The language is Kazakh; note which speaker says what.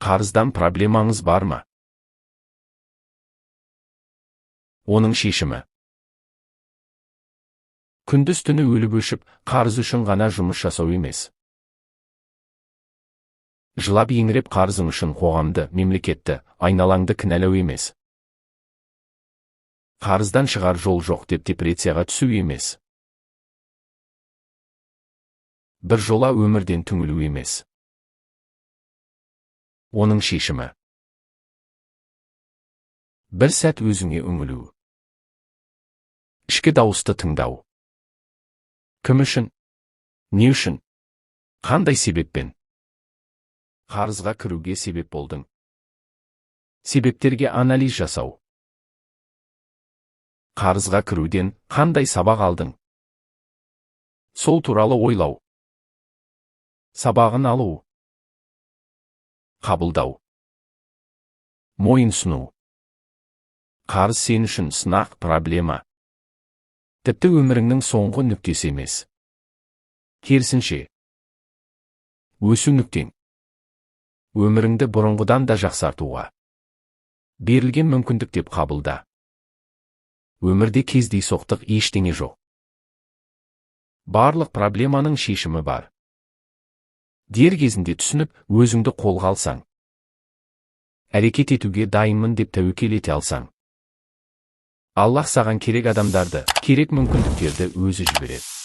Speaker 1: Қарыздан проблемаңыз бар ма? Оның шешімі. Күндіз-түні өліп-өшіп, қарыз үшін ғана жұмыс жасау емес. Жылап-еңіреп қарызың үшін қоғамды, мемлекетті, айналаңды кінәлау емес. Қарыздан шығар жол жоқ деп депрессияға түсу емес. Бір жола өмірден түңілу емес. Оның шешімі. Бір сәт өзіңе үңілу. Ішкі дауысты тыңдау. Кім үшін? Не үшін? Қандай себеппен? Қарызға кіруге себеп болдың. Себептерге анализ жасау. Қарызға кіруден қандай сабақ алдың? Сол туралы ойлау. Сабағын алу. Қабылдау. Мойынсыну. Қарыз сен үшін сынақ, проблема. Тіпті өміріңнің соңғы нүктесі емес. Керісінше. Өсу нүктең. Өміріңді бұрынғыдан да жақсартуға берілген мүмкіндік деп қабылда. Өмірде кездейсоқтық ештеңе жоқ. Барлық проблеманың шешімі бар. Дер кезінде түсініп, өзіңді қолға алсаң. Әрекет етуге дайынмын деп тәуекел ете алсаң. Аллах саған керек адамдарды, керек мүмкіндіктерді өзі жібереді.